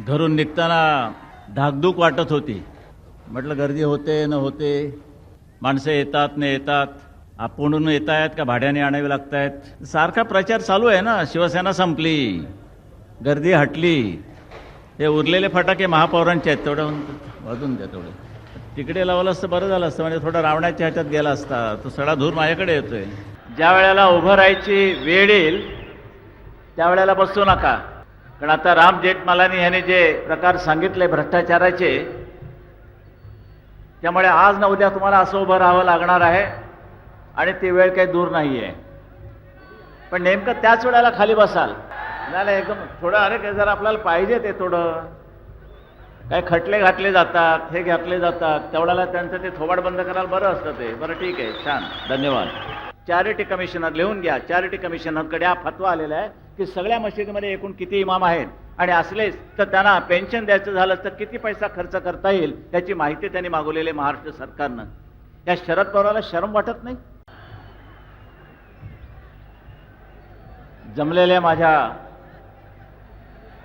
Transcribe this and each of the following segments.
घरून निघताना धाकधूक वाटत होती. म्हटलं गर्दी होते न होते, माणसं येतात न येतात, आपण येत आहेत का भाड्याने आणावे लागत आहेत. सारखा प्रचार चालू आहे ना, शिवसेना संपली, गर्दी हटली, हे उरलेले फटाके महापौरांचे आहेत, तेवढं वाजून द्या. तेवढे तिकडे लावलं असतं बरं झालं असतं, म्हणजे थोडा रावणाच्या ह्याच्यात गेला असता. तो सडा धूर माझ्याकडे येतोय. ज्या वेळेला उभं राहायची वेळ येईल त्यावेळेला बसू नका. कारण आता राम जेठमलानी यांनी जे प्रकार सांगितले भ्रष्टाचाराचे, त्यामुळे आज ना उद्या तुम्हाला असं उभं राहावं लागणार आहे आणि ती वेळ काही दूर नाही आहे. पण नेमकं त्याच वेळेला खाली बसाल. नाही एकदम थोडं, अरे जर आपल्याला पाहिजे ते थोडं काय खटले घातले जातात, हे घातले जातात, तेवढ्याला त्यांचं ते थोबाड बंद करायला बरं असतं ते. बरं ठीक आहे, छान, धन्यवाद. चॅरिटी कमिशनर लिहून घ्या. चॅरिटी कमिशनरकडे हा फतवा आलेला आहे की सगळ्या मशिदीमध्ये एकूण किती इमाम आहेत आणि असलेच तर त्यांना पेन्शन द्यायचं झालं तर किती पैसा खर्च करता येईल त्याची माहिती त्यांनी मागवलेली महाराष्ट्र सरकारनं. या शरद पवाराला शरम वाटत नाही? जमलेल्या माझ्या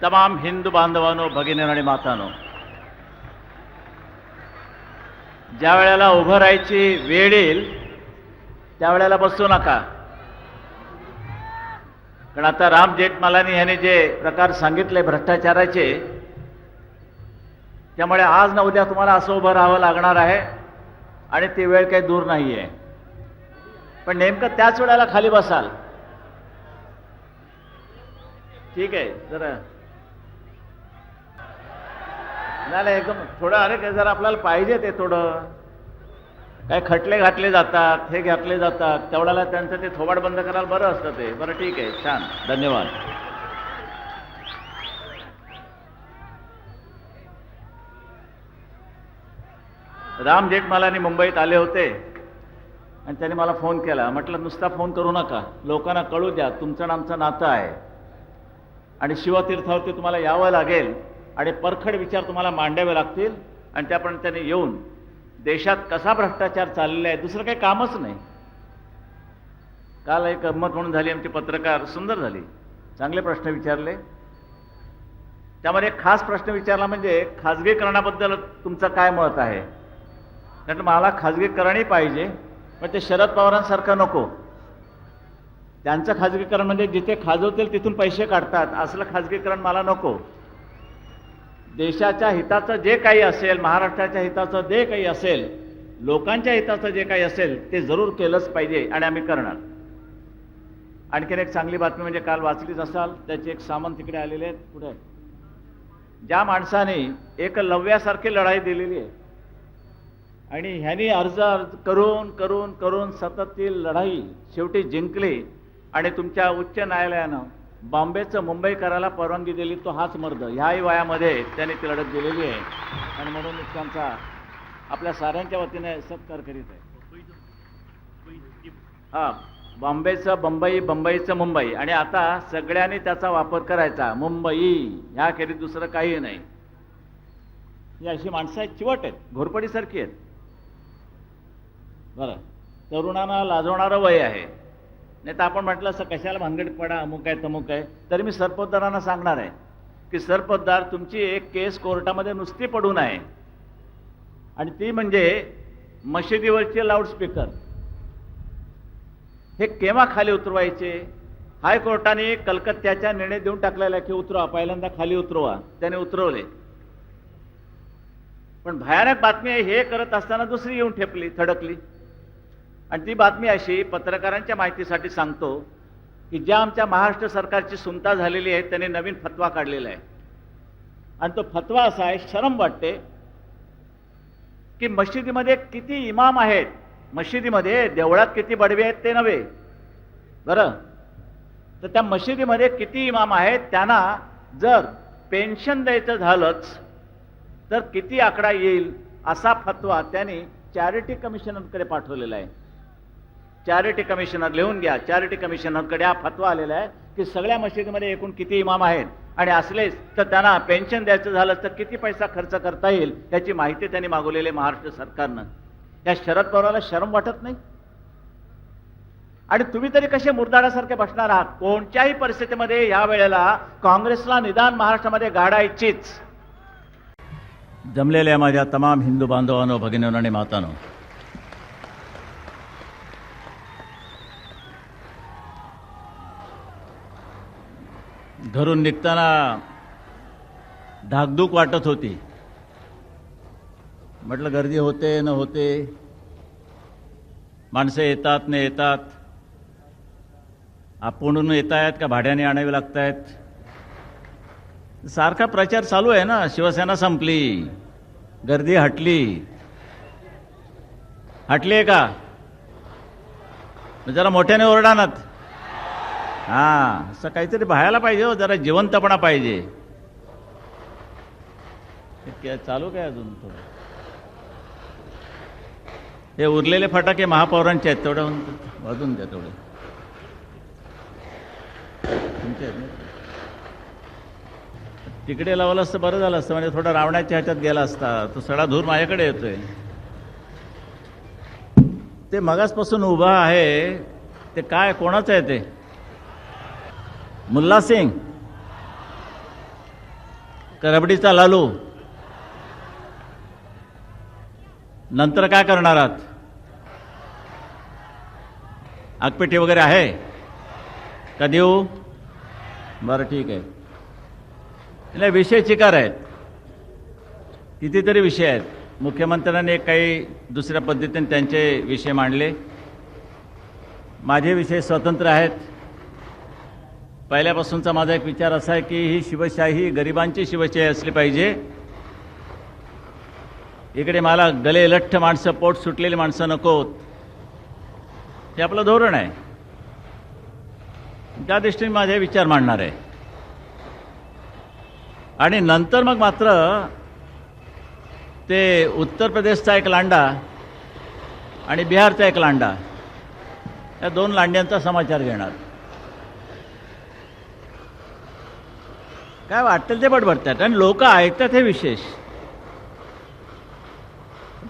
तमाम हिंदू बांधवांनो, भगिनींनो आणि मातांनो, ज्या वेळेला उभं राहायची वेळ येईल त्यावेळेला बसू नका. कारण आता राम जेठमलानी यांनी जे प्रकार सांगितले भ्रष्टाचाराचे, त्यामुळे आज ना उद्या तुम्हाला असं उभं राहावं लागणार आहे आणि ती वेळ काही दूर नाही आहे. पण नेमकं त्याच वेळेला खाली बसाल. ठीक आहे, जरा नाही एकदम थोडं, अरे जर आपल्याला पाहिजे ते थोडं काय खटले घातले जातात, हे घातले जातात, तेवढ्याला त्यांचं ते थोबाड बंद करायला बरं असतं ते. बरं ठीक आहे, छान, धन्यवाद. राम जेठमलानी मुंबईत आले होते आणि त्यांनी मला फोन केला. म्हटलं नुसता फोन करू नका, लोकांना कळू द्या तुमचं आणि आमचं नातं आहे आणि शिवतीर्थावरती तुम्हाला यावं लागेल आणि परखड विचार तुम्हाला मांडावे लागतील आणि त्याप्रमाणे त्यांनी येऊन देशात कसा भ्रष्टाचार चाललेला आहे, दुसरं काही कामच नाही. काल एक गंमत म्हणून झाली, आमचे पत्रकार सुंदर झाली, चांगले प्रश्न विचारले. त्यामध्ये एक खास प्रश्न विचारला म्हणजे खाजगीकरणाबद्दल तुमचं काय मत आहे. कारण मला खाजगीकरणही पाहिजे, पण ते शरद पवारांसारखं नको. त्यांचं खाजगीकरण म्हणजे जिथे खाजवतील तिथून पैसे काढतात, असलं खाजगीकरण मला नको. देशाच्या हिताचं जे काही असेल, महाराष्ट्राच्या हिताचं जे काही असेल, लोकांच्या हिताचं जे काही असेल ते जरूर केलंच पाहिजे आणि आम्ही करणार. आणखीन एक चांगली बातमी म्हणजे काल वाचलीच असाल, त्याचे एक सामंत तिकडे आलेले आहेत पुढे. ज्या माणसाने एकलव्यासारखी लढाई दिलेली आहे आणि ह्यांनी अर्ज करून करून करून सतत ती लढाई शेवटी जिंकली आणि तुमच्या उच्च न्यायालयानं बॉम्बेचं मुंबई करायला परवानगी दिली, तो हाच मर्द. ह्याही वयामध्ये त्याने ती लढत दिलेली आहे आणि म्हणून त्यांचा आपल्या साऱ्यांच्या वतीने सत्कार करीत आहे. हा, बॉम्बेचं बंबई, बंबईचं मुंबई, आणि आता सगळ्यांनी त्याचा वापर करायचा. मुंबई ह्याखेरीज दुसरं काही नाही. ही अशी माणसं आहेत, चिवट आहेत, घोरपडीसारखी आहेत. बरं, तरुणांना लाजवणारं वय आहे. नाही तर आपण म्हटलं असं कशाला भानगडीत पडा, अमुक आहे तमुक आहे. तरी मी सरपोतदारांना सांगणार आहे की सरपोतदार, तुमची एक केस कोर्टामध्ये नुसती पडून आहे आणि ती म्हणजे मशिदीवरचे लाऊडस्पीकर. हे केव्हा खाली उतरवायचे? हायकोर्टाने कलकत्त्याचा निर्णय देऊन टाकलेला की उतरवा, पहिल्यांदा खाली उतरवा. त्याने उतरवले. पण भयानक बातमी आहे, हे करत असताना दुसरी येऊन ठेपली, थडकली. आणि ती बातमी अशी, पत्रकारांच्या माहितीसाठी सांगतो की ज्या आमच्या महाराष्ट्र सरकारची सुनता झालेली आहे त्यांनी नवीन फतवा काढलेला आहे आणि तो फतवा असा आहे, शरम वाटते की मशिदीमध्ये किती इमाम आहेत, मशिदीमध्ये देवळात किती बडवे आहेत ते नव्हे, बरं, तर त्या मशिदीमध्ये किती इमाम आहेत त्यांना जर पेन्शन द्यायचं झालंच तर किती आकडा येईल असा फतवा त्यांनी चॅरिटी कमिशनरकडे पाठवलेला आहे. चॅरिटी कमिशनर लिहून घ्या. चॅरिटी कमिशनरकडे हा फतवा आलेला आहे की सगळ्या मशिदीमध्ये एकूण किती इमाम आहेत आणि असलेच तर त्यांना पेन्शन द्यायचं झालं तर किती पैसा खर्च करता येईल त्याची माहिती त्यांनी मागवलेली महाराष्ट्र सरकारनं. या शरद पवाराला शरम वाटत नाही? आणि तुम्ही तरी कसे मुर्दाडासारखे बसणार आहात? कोणत्याही परिस्थितीमध्ये या वेळेला काँग्रेसला निदान महाराष्ट्रामध्ये गाडायचीच. जमलेल्या माझ्या तमाम हिंदू बांधवांनो, भगिनींनो आणि मातांनो, घरून निघताना धाकधूक वाटत होती. म्हटलं गर्दी होते न होते, माणसं येतात न येतात, आपण येत आहेत का भाड्याने आणावी लागत आहेत. सारखा प्रचार चालू आहे ना, शिवसेना संपली, गर्दी हटली. हटली आहे का? जरा मोठ्याने ओरडा ना. असं काहीतरी पाहायला पाहिजे हो, जरा जिवंतपणा पाहिजे. चालू काय अजून थोडं? हे उरलेले फटाके महापौरांचे आहेत, तेवढं वाजून द्या. तेवढे तुमचे आहेत ना? तिकडे लावलं असतं बरं झालं असतं, म्हणजे थोडा रावणाच्या ह्याच्यात गेला असता. तो सडा धूर माझ्याकडे येतोय. ते मगासपासून उभा आहे ते काय, कोणाचं आहे ते? मुल्ला सिंग करबडीचा लालू. नंतर काय करणार आहात? आगपेटी वगैरे आहे का देऊ? बरं ठीक आहे. नाही, विषय चिकार आहेत, कितीतरी विषय आहेत. मुख्यमंत्र्यांनी काही दुसऱ्या पद्धतीने त्यांचे विषय मांडले. माझे विषय स्वतंत्र आहेत. पहिल्यापासूनचा माझा एक विचार असा आहे की ही शिवशाही गरिबांची शिवशाही असली पाहिजे. इकडे मला गले लठ्ठ माणसं, पोट सुटलेली माणसं नकोत. हे आपलं धोरण आहे. त्या दृष्टीने माझे विचार मांडणार आहे. आणि नंतर मग मात्र ते उत्तर प्रदेशचा एक लांडा आणि बिहारचा एक लांडा, या दोन लांड्यांचा समाचार घेणार. काय वाटेल ते बडबडतात आणि लोक ऐकतात, हे विशेष.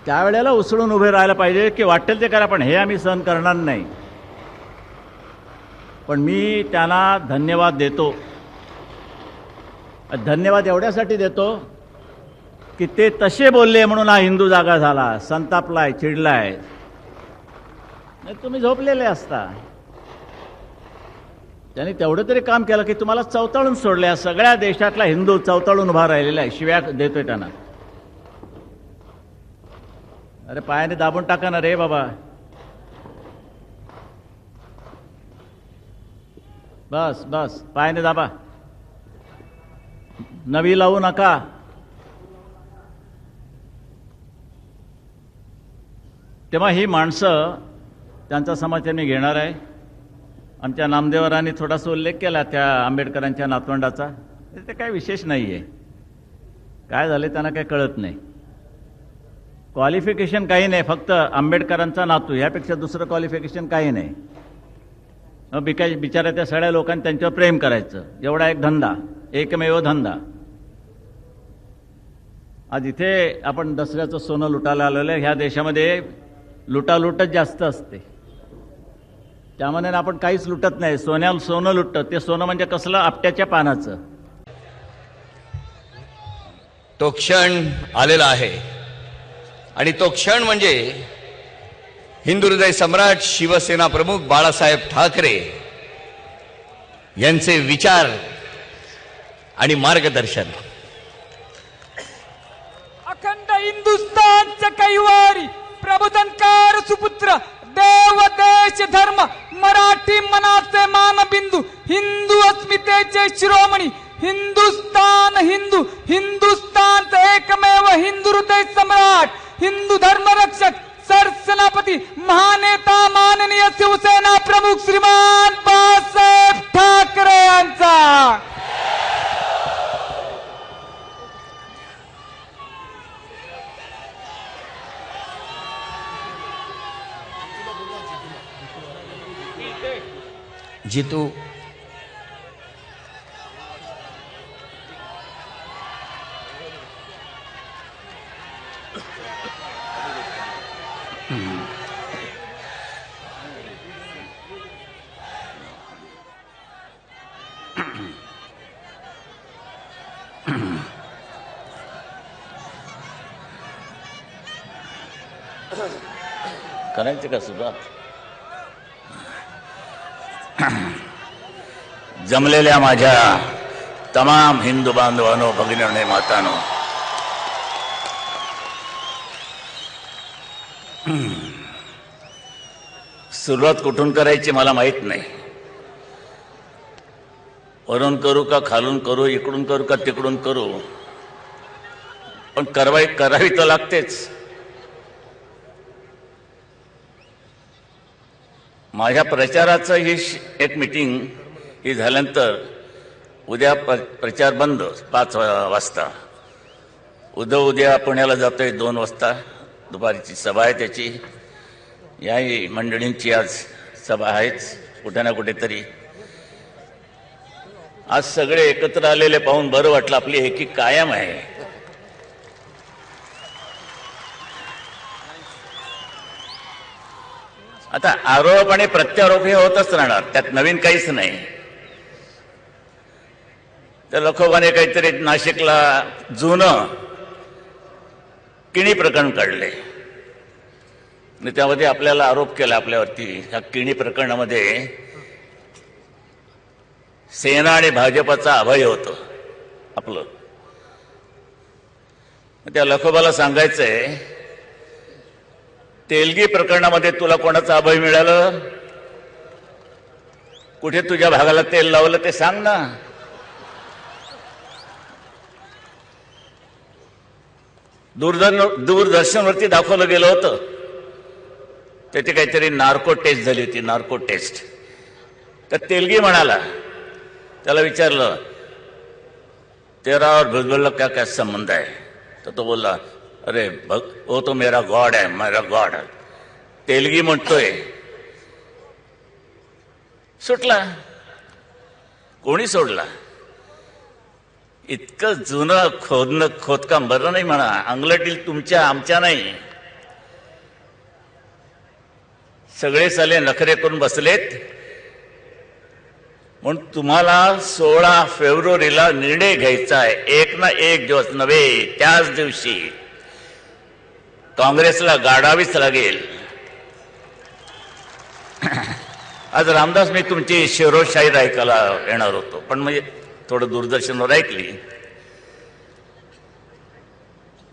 त्यावेळेला उसळून उभे राहायला पाहिजे की वाटेल ते करा, पण हे आम्ही सहन करणार नाही. पण मी त्यांना धन्यवाद देतो. धन्यवाद एवढ्यासाठी देतो की ते तसे बोलले म्हणून हा हिंदू जागा झाला, संतापलाय, चिडलाय. नाही, तुम्ही झोपलेले असता. त्यांनी तेवढं तरी काम केलं की तुम्हाला चवताळून सोडले. सगळ्या देशातला हिंदू चवताळून उभा राहिलेला आहे. शिव्या देतोय त्यांना. अरे पायाने दाबून टाका ना रे बाबा. बस बस, पायाने दाबा, नवी लावू नका. तेव्हा ही माणसं, त्यांचा समाचार मी घेणार आहे. आमच्या नामदेवरांनी थोडासा उल्लेख केला त्या आंबेडकरांच्या नातवंडाचा. ते काय विशेष नाही आहे. काय झाले त्यांना काय कळत नाही. क्वालिफिकेशन काही नाही, फक्त आंबेडकरांचा नातू, ह्यापेक्षा दुसरं क्वालिफिकेशन काही नाही. बिचारा त्या सगळ्या लोकांनी त्यांच्यावर प्रेम करायचं, एवढा एक धंदा, एकमेव धंदा. आज इथे आपण दसऱ्याचं सोनं लुटायला आलेलं आहे. ह्या देशामध्ये लुटालुटच जास्त असते. त्यामध्ये आपण काहीच लुटत नाही. सोनं लुटतं. ते सोनं म्हणजे कसलं? आपट्याच्या पानाचं. तो क्षण आलेला आहे आणि तो क्षण म्हणजे हिंदू हृदय सम्राट शिवसेना प्रमुख बाळासाहेब ठाकरे यांचे विचार आणि मार्गदर्शन. अखंड हिंदुस्थानच्या कैवारी प्रबोधनकार सुपुत्र, देव देश धर्म मराठी मनाचे मानबिंदू, हिंदू अस्मितेचे शिरोमणी, हिंदुस्तान हिंदू, हिंदुस्तानचा एकमेव हिंदू हृदय सम्राट, हिंदू धर्मरक्षक, सरसेनापती, महानेता, माननीय शिवसेना प्रमुख श्रीमान बाळासाहेब ठाकरे यांचा. जितू करायचं का सुरुवात? जमलेल्या माझ्या तमाम हिंदू बांधवांनो, भगिनींनो, मातांनो, सुरुवात कुठून करायची मला माहित नाही. वरून करू का खालून करू, इकडून करू का तिकडून करू, पण करावी तर लागतेच. माझ्या प्रचाराचं ही एक मीटिंग ही झाल्यानंतर उद्या प्रचार बंद 5 वाजता. उद्या पुण्याला जातोय 2 वाजता, दुपारीची सभा आहे त्याची. याही मंडळींची आज सभा आहेच कुठे ना कुठेतरी. आज सगळे एकत्र आलेले पाहून बरं वाटलं, आपली एकी कायम आहे. आता आरोप आणि प्रत्यारोप हे होतच राहणार, त्यात नवीन काहीच नाही. त्या लखोबाने काहीतरी नाशिकला जुनं किणी प्रकरण काढले आणि त्यामध्ये आपल्याला आरोप केला आपल्यावरती. ह्या किणी प्रकरणामध्ये सेना आणि भाजपचा अभय होतं आपलं. त्या लखोबाला सांगायचंय, तेलगी प्रकरणामध्ये तुला कोणाचं अभय मिळालं? कुठे तुझ्या भागाला तेल लावलं ते सांग ना. दूरदर्शनवरती दाखवलं गेलं होतं, त्याची काहीतरी नार्को टेस्ट झाली होती, नार्को टेस्ट. तर तेलगी म्हणाला, त्याला विचारलं तेरा और भुजबल का क्या संबंध है? तर तो बोलला, अरे वो तो मेरा गॉड है, मेरा गॉड. तेलगी म्हणतोय, सुटला. कोणी सोडला? इतकं जुनं खोदकाम बरं नाही म्हणा, अंगलटील तुमच्या आमच्या नाही. सगळे साले नखरे करून बसलेत. म्हणून तुम्हाला 16 फेब्रुवारीला निर्णय घ्यायचा आहे. एक ना एक दिवस नव्हे, त्याच दिवशी काँग्रेसला गाडावीच लागेल. आज रामदास, मी तुमची शिरोशाहीर ऐकायला येणार होतो, पण म्हणजे थोडं दूरदर्शनवर ऐकली.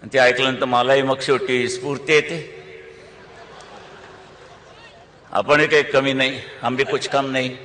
ते ऐकल्यानंतर मलाही मग शेवटी स्फूर्ती येते. आपणही काही कमी नाही, हम भी कुछ कम नाही.